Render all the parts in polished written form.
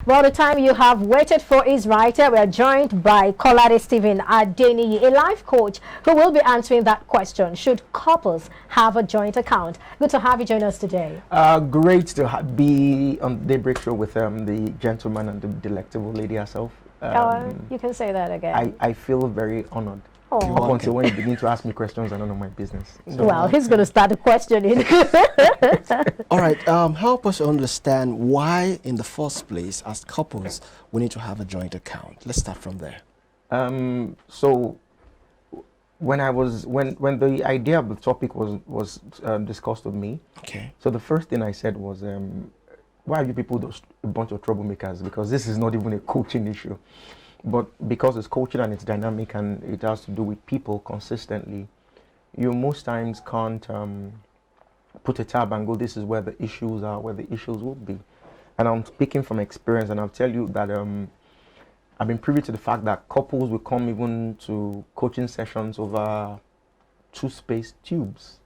Well, the time you have waited for is right. We are joined by Kolade Stephen Adeniyi, a life coach who will be answering that question. Should couples have a joint account? Good to have you join us today. Great to be on the Daybreak Show with the gentleman and the delectable lady herself. You can say that again. I feel very honored. Oh. Up until when you begin to ask me questions, I don't know my business. So. Well, he's going to start the questioning. All right, help us understand why, in the first place, as couples, we need to have a joint account. Let's start from there. So, when the idea of the topic was discussed with me, okay. So the first thing I said was, why are you people a bunch of troublemakers? Because this is not even a coaching issue. But because it's coaching and it's dynamic and it has to do with people consistently, you most times can't put a tab and go, this is where the issues are, where the issues will be. And I'm speaking from experience, and I'll tell you that I've been privy to the fact that couples will come even to coaching sessions over toothpaste tubes.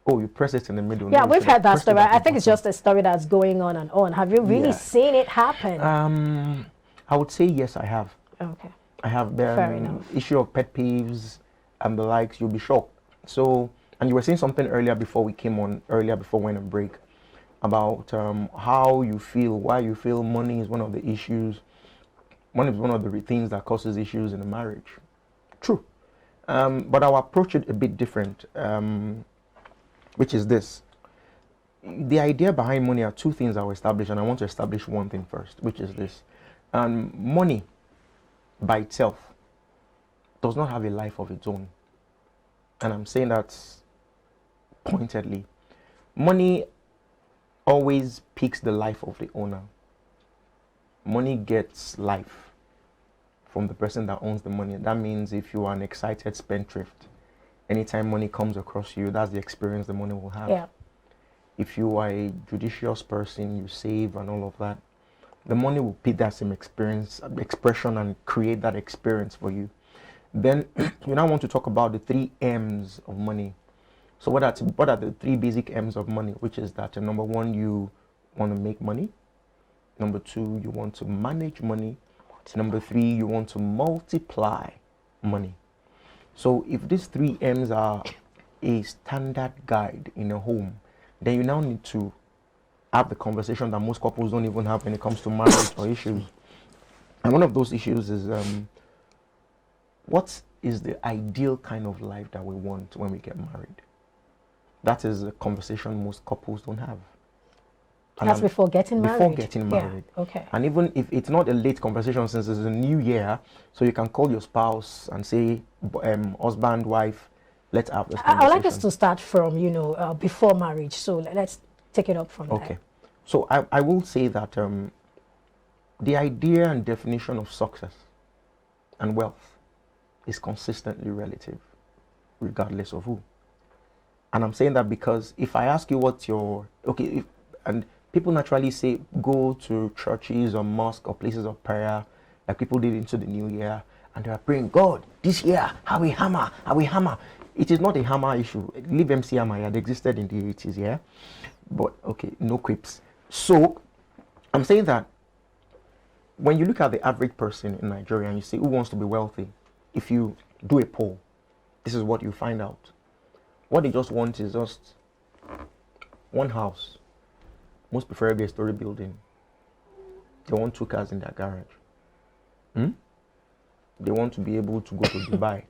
Oh, you press it in the middle. Yeah, we've heard that story. I think it's just a story that's going on and on. Have you really seen it happen? I would say yes, I have. Okay. I have Fair enough. Issue of pet peeves and the likes. You'll be shocked. So, and you were saying something earlier before we came on, before we went on break, about how you feel, why you feel money is one of the issues. Money is one of the things that causes issues in a marriage. True. But I'll approach it a bit different, which is this. The idea behind money are two things I will establish, and I want to establish one thing first, which is this. Money by itself does not have a life of its own. And I'm saying that pointedly. Money always picks the life of the owner. Money gets life from the person that owns the money. That means if you are an excited spendthrift, anytime money comes across you, that's the experience the money will have. Yeah. If you are a judicious person, you save and all of that, the money will pick that same expression and create that experience for you. Then you now want to talk about the 3 M's of money. So what are the 3 basic M's of money? Which is that number 1, you want to make money. Number 2, you want to manage money. Number 3, you want to multiply money. So if these 3 M's are a standard guide in a home, then you now need to have the conversation that most couples don't even have when it comes to marriage or issues. And one of those issues is what is the ideal kind of life that we want when we get married? That is a conversation most couples don't have. And that's before getting married? Before getting married. Yeah, okay. And even if it's not a late conversation, since it's a new year, so you can call your spouse and say, husband, wife, let's have this conversation. I'd like us to start from, before marriage. So let's take it up from there. Okay. So I will say that the idea and definition of success and wealth is consistently relative, regardless of who. And I'm saying that because if I ask you what's your, and people naturally say go to churches or mosques or places of prayer, like people did into the new year, and they are praying, God, this year, how we hammer. It is not a hammer issue. Leave MC Hammer, it had existed in the 80s, yeah? But, okay, no quips. So, I'm saying that when you look at the average person in Nigeria and you say, who wants to be wealthy? If you do a poll, this is what you find out. What they just want is just one house, most preferably a story building. They want 2 cars in their garage. They want to be able to go to Dubai.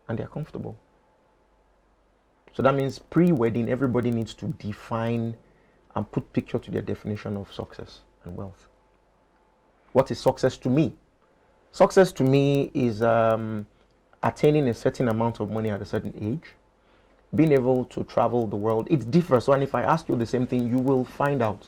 And they're comfortable. So that means pre-wedding, everybody needs to define and put picture to their definition of success and wealth. What is success to me? Success to me is attaining a certain amount of money at a certain age, being able to travel the world. It's different. So, and if I ask you the same thing, you will find out.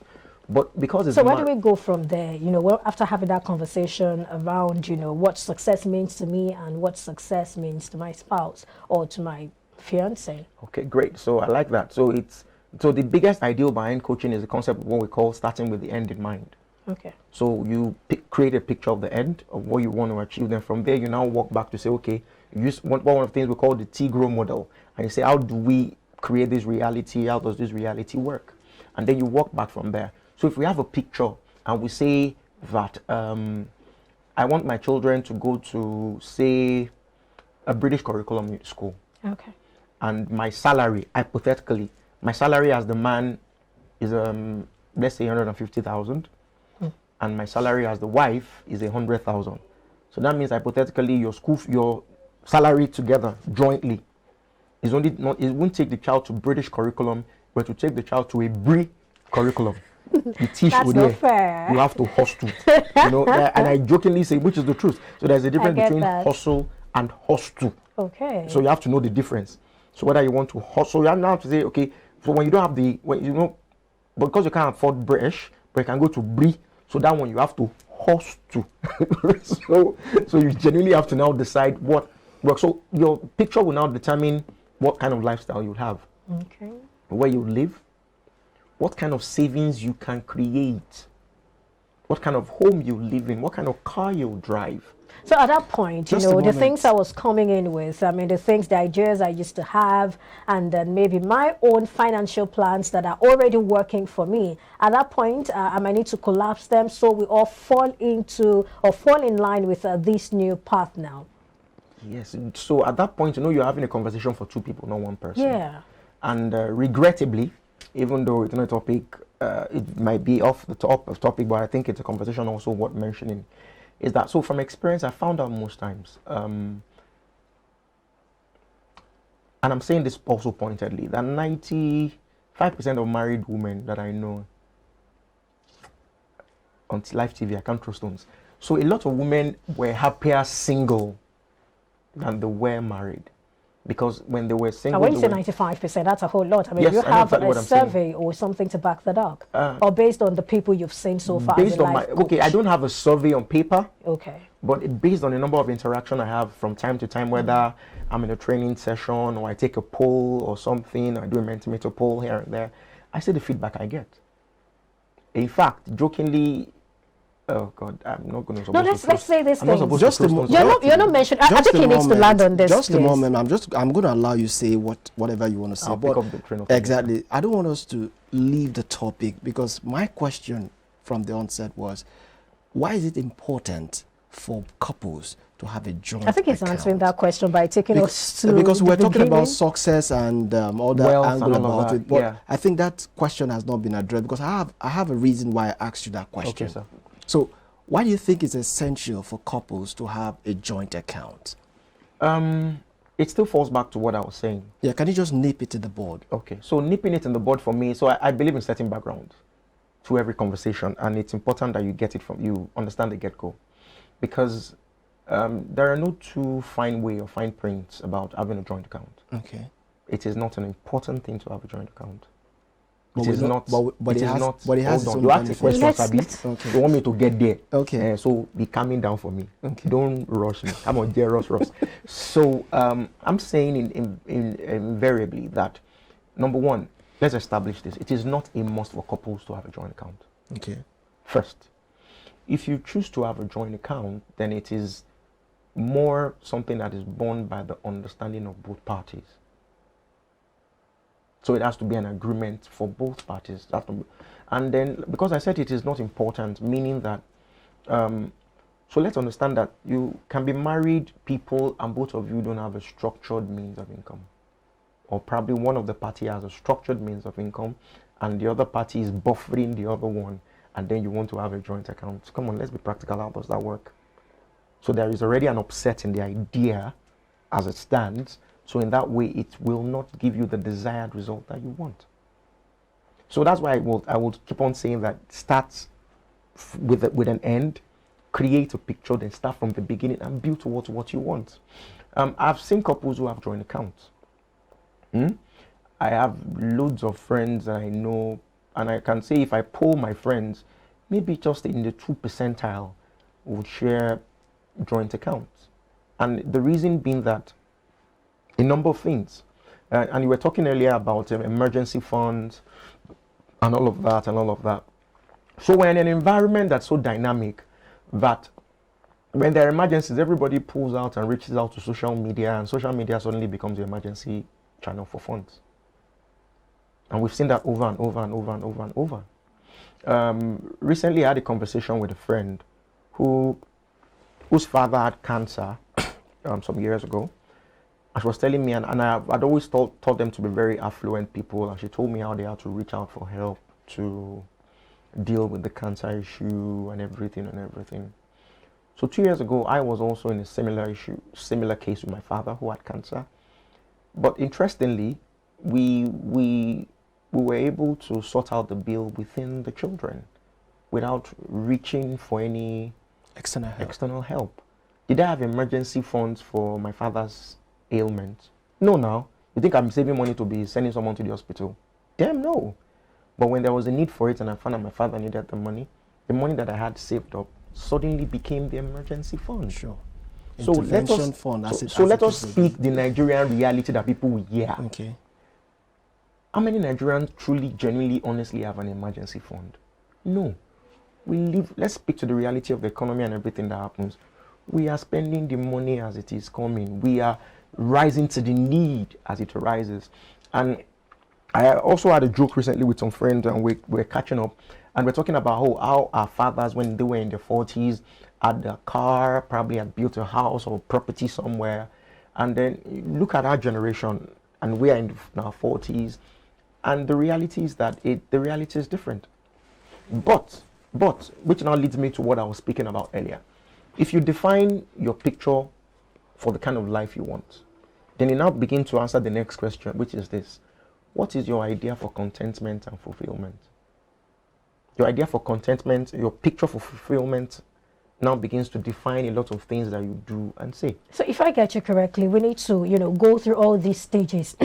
But because it's so where do we go from there? Well, after having that conversation around, what success means to me and what success means to my spouse or to my fiance. Okay, great. So I like that. So the biggest ideal behind coaching is the concept of what we call starting with the end in mind. Okay. So you create a picture of the end of what you want to achieve. Then from there, you now walk back to say, okay, you use one of the things we call the T-GROW model, and you say, how do we create this reality? How does this reality work? And then you walk back from there. So if we have a picture and we say that I want my children to go to, say, a British curriculum school. Okay. And my salary, hypothetically, my salary as the man is, let's say, 150,000. And my salary as the wife is 100,000. So that means hypothetically your salary together jointly is only not, it won't take the child to British curriculum, but to take the child to a Bri curriculum. You teach That's not fair. You have to hustle. And I jokingly say, which is the truth. So there's a difference between hustle and hustle. Okay. So you have to know the difference. So whether you want to hustle, you have to say, okay, so when you don't have because you can't afford British, but you can go to Bri. So that one you have to hustle. so you genuinely have to now decide what works. So your picture will now determine what kind of lifestyle you have. Okay. Where you live, what kind of savings you can create, what kind of home you live in, what kind of car you drive. So at that point, the things I was coming in with, I mean, the ideas I used to have, and then maybe my own financial plans that are already working for me. At that point, I might need to collapse them so we all fall in line with this new path now. Yes. So at that point, you're having a conversation for two people, not one person. Yeah. And regrettably, even though it's not a topic, it might be off the topic, but I think it's a conversation also worth mentioning. Is that so? From experience, I found out most times, and I'm saying this also pointedly, that 95% of married women that I know on live TV, I can't throw stones. So a lot of women were happier single than they were married, because when they were single. And when you say 95%, that's a whole lot. I mean, yes, you have exactly a survey or something to back that up, or based on the people you've seen so far. Based on I don't have a survey on paper. Okay. But based on the number of interaction I have from time to time, whether I'm in a training session or I take a poll or something, I do a Mentimeter poll here and there, I see the feedback I get. In fact, jokingly, oh God, I'm not going to. No, let's say this thing. You're not mentioning. I think he needs to land on this. Just a moment. I'm going to allow you to say whatever you want to say. I'll pick up the train of exactly. I don't want us to leave the topic, because my question from the onset was, why is it important for couples to have a joint account? I think he's answering that question by taking us to because we're talking about success and all that angle about it. But yeah. I think that question has not been addressed, because I have a reason why I asked you that question. Okay, sir. So why do you think it's essential for couples to have a joint account? It still falls back to what I was saying. Yeah, can you just nip it in the bud? Okay, so nipping it in the bud for me, so I believe in setting background to every conversation, and it's important that you understand the get-go. Because there are no two fine prints about having a joint account. Okay. It is not an important thing to have a joint account. But it is not. But it has its own you ask a question, Sabi. Okay. You want me to get there. Okay. So be calming down for me. Okay. Don't rush me. Come on, dear Ross. So I'm saying invariably that, number one, let's establish this. It is not a must for couples to have a joint account. Okay. First, if you choose to have a joint account, then it is more something that is born by the understanding of both parties. So it has to be an agreement for both parties. And then, because I said it is not important, meaning that, so let's understand that you can be married people and both of you don't have a structured means of income. Or probably one of the party has a structured means of income and the other party is buffering the other one, and then you want to have a joint account. Come on, let's be practical. How does that work? So there is already an upset in the idea as it stands. So in that way, it will not give you the desired result that you want. So that's why I would keep on saying that start with an end, create a picture, then start from the beginning and build towards what you want. I've seen couples who have joint accounts. I have loads of friends that I know, and I can say if I poll my friends, maybe just in the 2 percentile would share joint accounts. And the reason being that a number of things, and you were talking earlier about emergency funds and all of that. So we're in an environment that's so dynamic that when there are emergencies, everybody pulls out and reaches out to social media, and social media suddenly becomes the emergency channel for funds. And we've seen that over and over and over and over and over. Recently I had a conversation with a friend whose father had cancer some years ago. And she was telling me, and I'd always taught them to be very affluent people, and she told me how they had to reach out for help to deal with the cancer issue and everything. So 2 years ago, I was also in a similar case with my father who had cancer. But interestingly, we were able to sort out the bill within the children without reaching for any external help. Did I have emergency funds for my father's ailment? No, now. You think I'm saving money to be sending someone to the hospital? Damn no. But when there was a need for it and I found out my father needed the money that I had saved up suddenly became the emergency fund. Sure. So let us speak the Nigerian reality that people will hear. Okay. How many Nigerians truly, genuinely, honestly have an emergency fund? No. Let's speak to the reality of the economy and everything that happens. We are spending the money as it is coming. We are rising to the need as it arises. And I also had a joke recently with some friends, and we're catching up, and we're talking about how our fathers, when they were in their 40s, had a car, probably had built a house or property somewhere. And then look at our generation, and we are in our 40s, and the reality is that the reality is different. But, which now leads me to what I was speaking about earlier. If you define your picture for the kind of life you want, then you now begin to answer the next question, which is this. What is your idea for contentment and fulfillment? Your idea for contentment, your picture for fulfillment now begins to define a lot of things that you do and say. So if I get you correctly, we need to, go through all these stages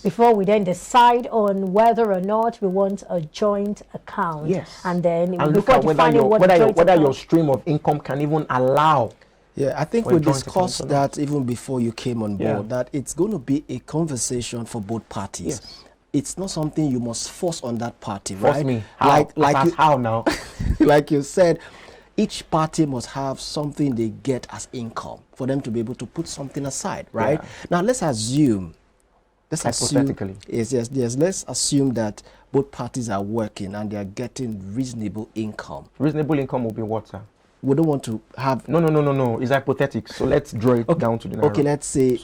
before we then decide on whether or not we want a joint account. Yes. And then and look at whether your stream of income can even allow. Yeah, I think we discussed that even before you came on board, that it's going to be a conversation for both parties. Yes. It's not something you must force on that party, Force right? me. How? How now? Like you said, each party must have something they get as income for them to be able to put something aside, right? Yeah. Now let's assume, hypothetically. Yes, let's assume that both parties are working and they are getting reasonable income. Reasonable income will be what, sir? We don't want to have... No. It's hypothetical. So let's draw it down to the narrow. Okay, let's say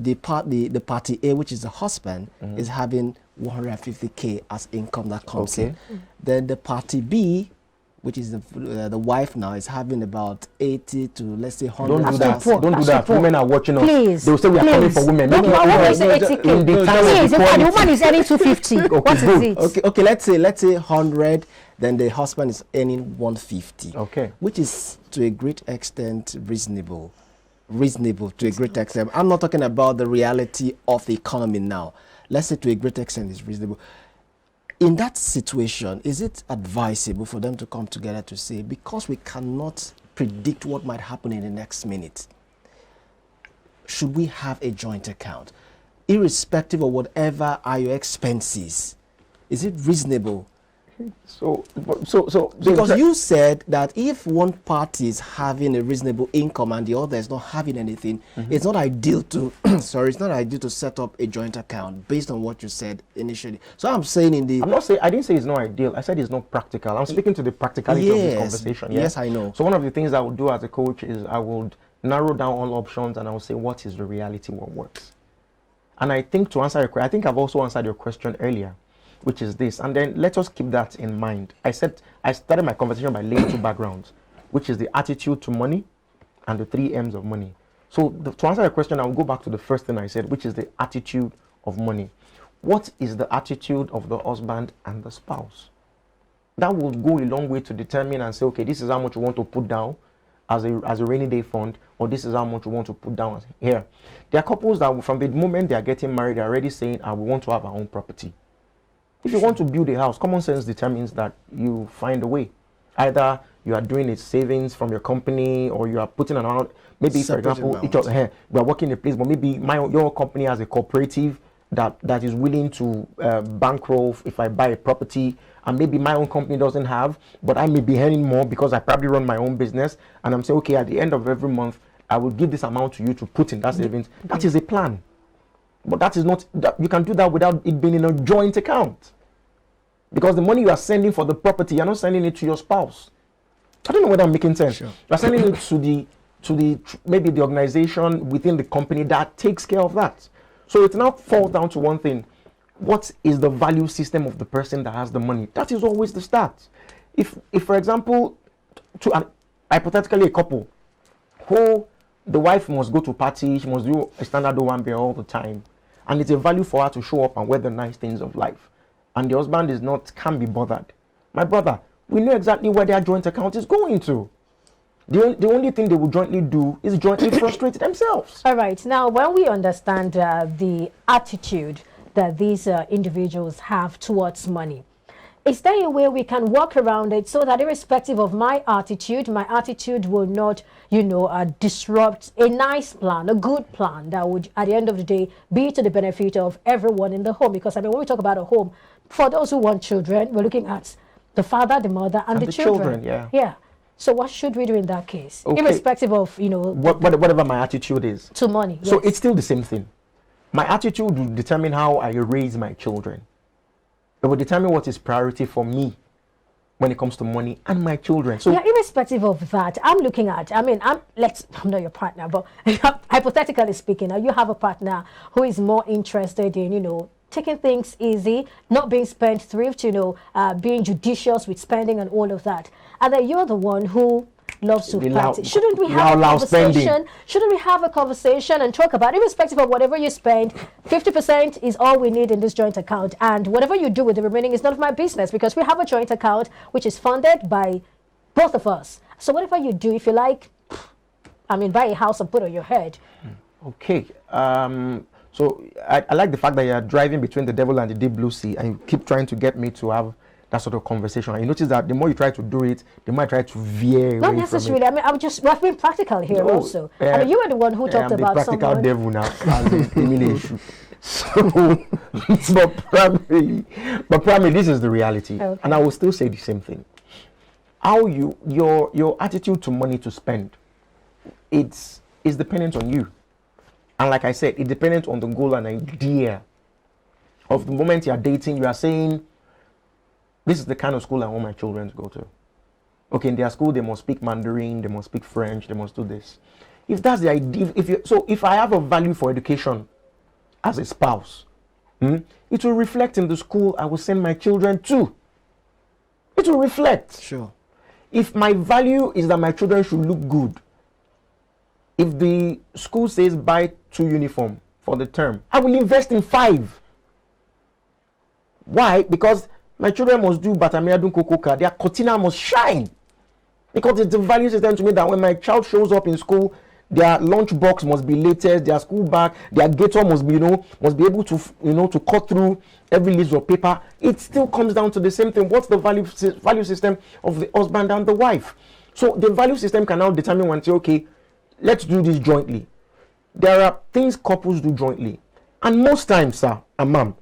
the party A, which is the husband, is having 150K as income that comes in. Then the party B, which is the wife now, is having about 80 to, let's say, 100. Don't do that. Women are watching us. Please. They will say we are coming for women. No, woman is 80K. Please, the woman is earning 250. What is it? Okay, let's say 100. Then the husband is earning 150. Okay. Which is to a great extent reasonable to a great extent. I'm not talking about the reality of the economy now. Let's say to a great extent it's reasonable. In that situation, is it advisable for them to come together to say, because we cannot predict what might happen in the next minute, should we have a joint account? Irrespective of whatever are your expenses, is it reasonable? So because you said that if one party is having a reasonable income and the other is not having anything, it's not ideal to it's not ideal to set up a joint account based on what you said initially. So I'm saying I didn't say it's not ideal. I said it's not practical. I'm speaking to the practicality of this conversation. Yes, I know. So one of the things I would do as a coach is I would narrow down all options and I would say, what is the reality, what works? And I think to answer your question, I think I've also answered your question earlier, which is this, and then let us keep that in mind. I started my conversation by laying two backgrounds, which is the attitude to money and the 3 M's of money. So to answer your question, I'll go back to the first thing I said, which is the attitude of money. What is the attitude of the husband and the spouse? That will go a long way to determine and say, okay, this is how much you want to put down as a rainy day fund, or this is how much you want to put down here. There are couples that from the moment they are getting married, they're already saying, we want to have our own property. If you want to build a house, common sense determines that you find a way. Either you are doing a savings from your company, or you are putting an amount. Maybe, for example, we are working in a place, but maybe your company has a cooperative that is willing to bankroll if I buy a property, and maybe my own company doesn't have, but I may be earning more because I probably run my own business, and I'm saying, okay, at the end of every month, I will give this amount to you to put in that savings. That is a plan. But that is not, you can do that without it being in a joint account. Because the money you are sending for the property, you're not sending it to your spouse. I don't know whether I'm making sense. Sure. You're sending it to the maybe the organization within the company that takes care of that. So it now falls down to one thing. What is the value system of the person that has the money? That is always the start. If for example, hypothetically a couple who the wife must go to party, she must do a standard Owambe all the time, and it's a value for her to show up and wear the nice things of life, and the husband can't be bothered. My brother, we know exactly where their joint account is going to. The only thing they will jointly do is jointly frustrate themselves. All right. Now, when we understand the attitude that these individuals have towards money, is there a way we can work around it so that irrespective of my attitude will not, disrupt a nice plan, a good plan that would, at the end of the day, be to the benefit of everyone in the home? Because, when we talk about a home, for those who want children, we're looking at the father, the mother, and the children. Yeah. So what should we do in that case? Okay. Irrespective of, whatever my attitude is. To money. So yes. It's still the same thing. My attitude will determine how I raise my children. It will determine what is priority for me when it comes to money and my children. So yeah, irrespective of that, I'm looking at, I'm not your partner, but hypothetically speaking, you have a partner who is more interested in, taking things easy, not being spent thrift, being judicious with spending and all of that. And then you're the one who loves to party. Shouldn't we have a conversation? Spending. Shouldn't we have a conversation and talk about, irrespective of whatever you spend, 50% is all we need in this joint account. And whatever you do with the remaining is none of my business, because we have a joint account which is funded by both of us. So whatever you do, if you like, buy a house and put on your head. Okay. So I like the fact that you're driving between the devil and the deep blue sea, and you keep trying to get me to have that sort of conversation. And you notice that the more you try to do it, the more I try to veer Not away necessarily. from it. We're being practical here also. You were the one who talked about the practical someone. devil now. So, but primarily, this is the reality. Okay. And I will still say the same thing. How your attitude to money to spend, is dependent on you. And like I said, it depends on the goal and idea of the moment you are dating. You are saying, this is the kind of school I want my children to go to. Okay, in their school, they must speak Mandarin, they must speak French, they must do this. If that's the idea, if I have a value for education as a spouse, it will reflect in the school I will send my children to. It will reflect. Sure. If my value is that my children should look good, if the school says buy 2 uniforms for the term, I will invest in 5. Why? Because my children must do Batamiadun Kokoka. Their cortina must shine. Because it's the value system to me that when my child shows up in school, their lunch box must be latest, their school bag, their gator must be able to, to cut through every list of paper. It still comes down to the same thing. What's the value system of the husband and the wife? So the value system can now determine and say, okay, let's do this jointly. There are things couples do jointly. And most times, sir and ma'am,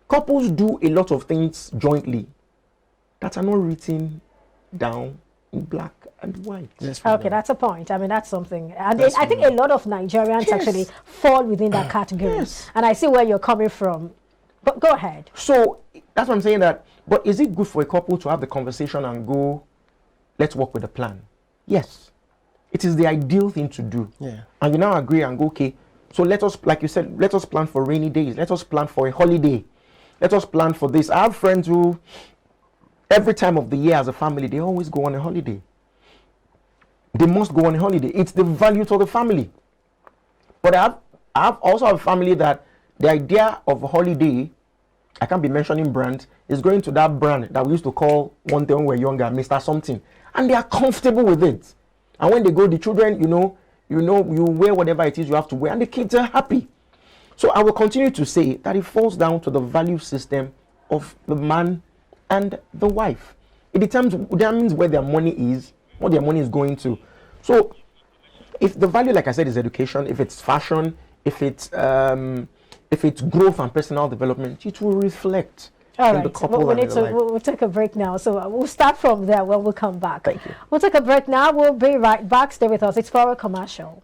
couples do a lot of things jointly that are not written down in black and white. Okay, that's a point. That's something. And I think a lot of Nigerians actually fall within that category. Yes. And I see where you're coming from. But go ahead. So that's what I'm saying but is it good for a couple to have the conversation and go, let's work with a plan? Yes. It is the ideal thing to do. Yeah. And you now agree and go, okay, so let us, like you said, let us plan for rainy days. Let us plan for a holiday. Let us plan for this. I have friends who, every time of the year as a family, they always go on a holiday. They must go on a holiday. It's the value to the family. But I have also a family that the idea of a holiday, I can't be mentioning brand, is going to that brand that we used to call one day when we were younger, Mr. Something. And they are comfortable with it. And when they go, the children, you wear whatever it is you have to wear, and the kids are happy. So I will continue to say that it falls down to the value system of the man and the wife. It determines where their money is, what their money is going to. So if the value, like I said, is education, if it's fashion, if it's growth and personal development, it will reflect in the couple and the life. We'll take a break now. So we'll start from there when we'll come back. Thank you. We'll take a break now. We'll be right back. Stay with us. It's for a commercial.